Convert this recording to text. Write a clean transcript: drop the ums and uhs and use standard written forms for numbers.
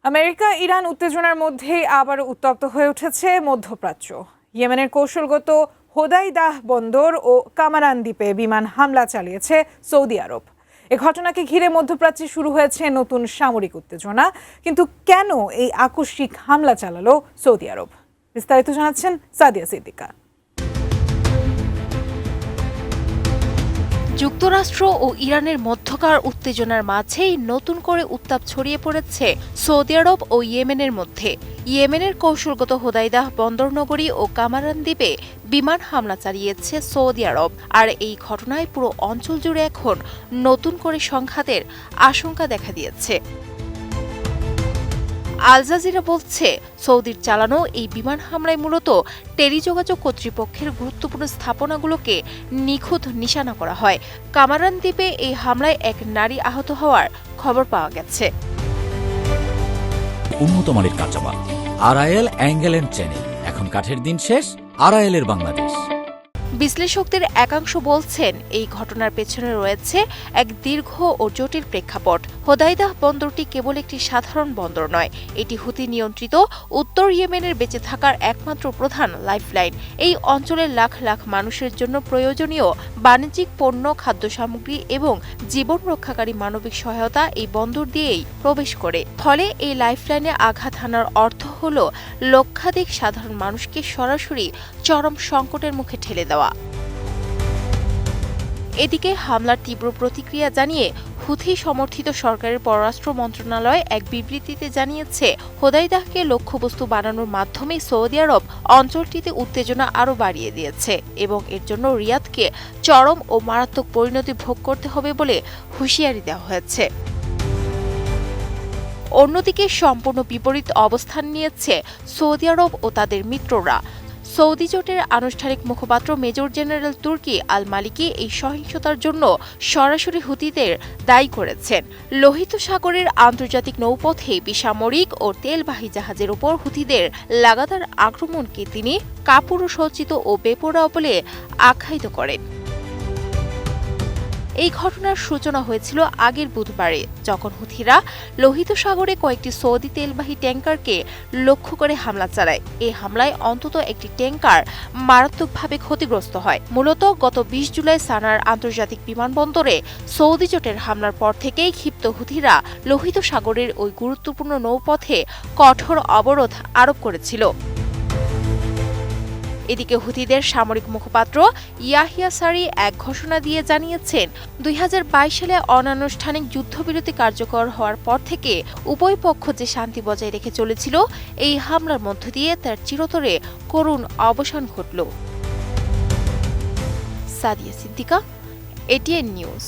America Iran উত্তেজনার মধ্যেই আবার উত্তপ্ত হয়ে উঠেছে মধ্যপ্রাচ্য। ইয়েমেনের কৌশলগত হোদাইদাহ বন্দর ও কামারান দ্বীপে বিমান হামলা চালিয়েছে সৌদি আরব। এ ঘটনাকে ঘিরে মধ্যপ্রাচ্যে শুরু হয়েছে নতুন সামরিক উত্তেজনা। কিন্তু কেন এই আকস্মিক হামলা চালালো সৌদি আরব? বিস্তারিত জানাচ্ছেন সাদিয়া সিদ্দিকা। যুক্তরাষ্ট্র ও ইরানের মধ্যকার উত্তেজনার মাঝেই নতুন করে উত্তাপ ছড়িয়ে পড়েছে সৌদি আরব ও ইয়েমেনের মধ্যে। ইয়েমেনের কৌশলগত হোদাইদাহ বন্দরনগরী ও কামারান দ্বীপে বিমান হামলা চালিয়েছে সৌদি আরব। আর এই ঘটনায় পুরো অঞ্চল জুড়ে এখন নতুন করে সংঘাতের আশঙ্কা দেখা দিয়েছে। আল জাজিরা বলছে, সৌদির চালানো এই বিমান হামলায় মূলত টেলিযোগাযোগ কর্তৃপক্ষের গুরুত্বপূর্ণ স্থাপনাগুলোকে নিখুঁত নিশানা করা হয়। কামারান দ্বীপে এই হামলায় এক নারী আহত হওয়ার খবর পাওয়া গেছে। উন্নত মানের কাঁচামাল আরআইএল অ্যাঙ্গেল এন্ড চ্যানেল, এখন কাঠের দিন শেষ, আরআইএল এর বাংলাদেশ। বিশ্লেষকদের একাংশ বলছেন, এই ঘটনার পেছনে রয়েছে এক দীর্ঘ ও জটিল প্রেক্ষাপট। হোদাইদাহ বন্দরটি কেবল একটি সাধারণ বন্দর নয়, এটি হুতি নিয়ন্ত্রিত উত্তর ইয়েমেনের বেঁচে থাকার একমাত্র প্রধান লাইফলাইন। এই অঞ্চলের লাখ লাখ মানুষের জন্য প্রয়োজনীয় বাণিজ্যিক পণ্য, খাদ্য সামগ্রী এবং জীবন রক্ষাকারী মানবিক সহায়তা এই বন্দর দিয়েই প্রবেশ করে। ফলে এই লাইফলাইনে আঘাত হানার অর্থ হল লক্ষাধিক সাধারণ মানুষকে সরাসরি চরম সংকটের মুখে ঠেলে দেওয়া। এদিকে হামলার তীব্র প্রতিক্রিয়া জানিয়ে হুথি সমর্থিত সরকারের পররাষ্ট্র মন্ত্রণালয় এক বিবৃতিতে জানিয়েছে, হোদাইদাহকে লক্ষ্যবস্তু বানানোর মাধ্যমে সৌদি আরব অঞ্চলটিতে উত্তেজনা আরও বাড়িয়ে দিয়েছে এবং এর জন্য রিয়াদকে চরম ও মারাত্মক পরিণতি ভোগ করতে হবে বলে হুঁশিয়ারি দেওয়া হয়েছে। অন্যদিকে সম্পূর্ণ বিপরীত অবস্থান নিয়েছে সৌদি আরব ও তাদের মিত্ররা। সৌদি জোটের আনুষ্ঠানিক মুখপাত্র মেজর জেনারেল তুর্কি আল মালিকি এই সহিংসতার জন্য সরাসরি হুতিদের দায়ী করেছেন। লোহিত সাগরের আন্তর্জাতিক নৌপথে বেসামরিক ও তেলবাহী জাহাজের উপর হুতিদের লাগাতার আক্রমণকে তিনি কাপুরুষোচিত ও বেপরোয়া বলে আখ্যায়িত করেন। এই ঘটনার সূচনা হয়েছিল আগের বুধবারে, যখন হুথিরা লোহিত সাগরে কয়েকটি সৌদি তেলবাহী ট্যাঙ্কারকে লক্ষ্য করে হামলা চালায়। এই হামলায় অন্তত একটি ট্যাঙ্কার মারাত্মকভাবে ক্ষতিগ্রস্ত হয়। মূলত গত ২০ জুলাই সানার আন্তর্জাতিক বিমানবন্দরে সৌদি জোটের হামলার পর থেকেই ক্ষিপ্ত হুথিরা লোহিত সাগরের ওই গুরুত্বপূর্ণ নৌপথে কঠোর অবরোধ আরোপ করেছিল। এদিকে হুথিদের সামরিক মুখপাত্র ইয়াহিয়া সারি এক ঘোষণা দিয়ে জানিয়েছেন, ২০২২ সালে অনানুষ্ঠানিক যুদ্ধবিরতি কার্যকর হওয়ার পর থেকে উভয় পক্ষ যে শান্তি বজায় রেখে চলেছিল, এই হামলার মধ্য দিয়ে তার চিরতরে করুণ অবসান ঘটল। Sadia Siddika, ATN news.